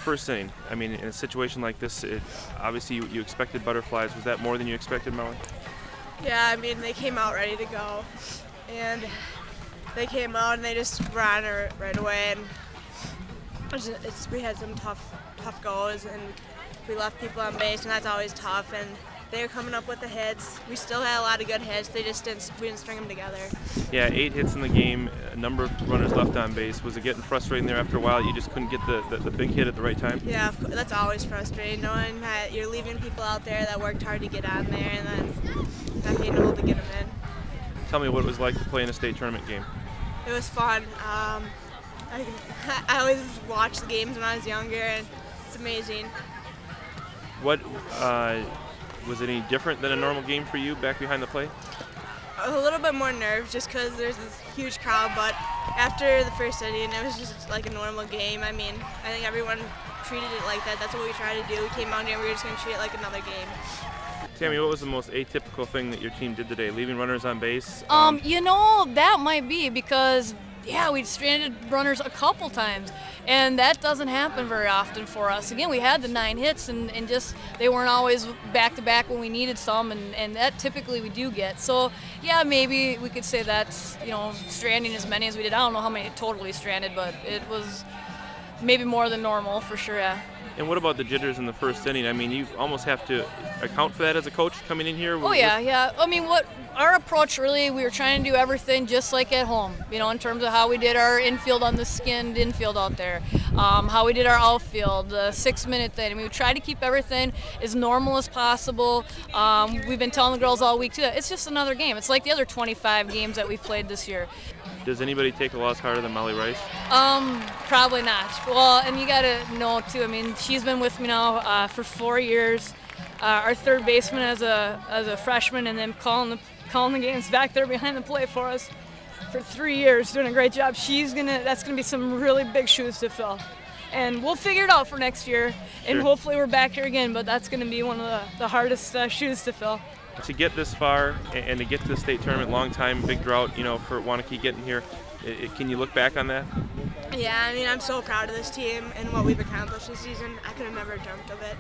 first inning, I mean, in a situation like this, obviously you expected butterflies. Was that more than you expected, Molly? Yeah, I mean, they came out ready to go, and they came out and they just ran right away, and we had some tough goals, and we left people on base, and that's always tough. And they were coming up with the hits. We still had a lot of good hits. We didn't string them together. Yeah, 8 hits in the game, a number of runners left on base. Was it getting frustrating there after a while? You just couldn't get the big hit at the right time? Yeah, of course, that's always frustrating, knowing that you're leaving people out there that worked hard to get on there and then not being able to get them in. Tell me what it was like to play in a state tournament game. It was fun. I always watched the games when I was younger, and it's amazing. What was it any different than a normal game for you back behind the plate? A little bit more nerves just because there's this huge crowd, but after the first inning, it was just like a normal game. I mean, I think everyone treated it like that. That's what we tried to do. We came out here and we were just going to treat it like another game. Tammy, what was the most atypical thing that your team did today? Leaving runners on base? You know, that might be because, yeah, we stranded runners a couple times, and that doesn't happen very often for us. Again, we had the 9 hits, and just they weren't always back-to-back when we needed some, and that typically we do get. So, yeah, maybe we could say that's, you know, stranding as many as we did. I don't know how many totally stranded, but it was maybe more than normal for sure, yeah. And what about the jitters in the first inning? I mean, you almost have to account for that as a coach coming in here. Oh, yeah. I mean, what our approach really, we were trying to do everything just like at home, you know, in terms of how we did our infield on the skinned infield out there, how we did our outfield, the 6-minute thing. I mean, we tried to keep everything as normal as possible. We've been telling the girls all week, too, that it's just another game. It's like the other 25 games that we've played this year. Does anybody take a loss harder than Molly Rice? Probably not. Well, and you got to know, too, I mean, she's been with me now for 4 years. Our third baseman as a freshman, and then calling the games back there behind the plate for us for 3 years, doing a great job. That's gonna be some really big shoes to fill, and we'll figure it out for next year. And hopefully we're back here again. But that's gonna be one of the hardest shoes to fill. To get this far and to get to the state tournament, long time, big drought, you know, for Waunakee getting here. Can you look back on that? Yeah, I mean, I'm so proud of this team and what we've accomplished this season. I could have never dreamt of it.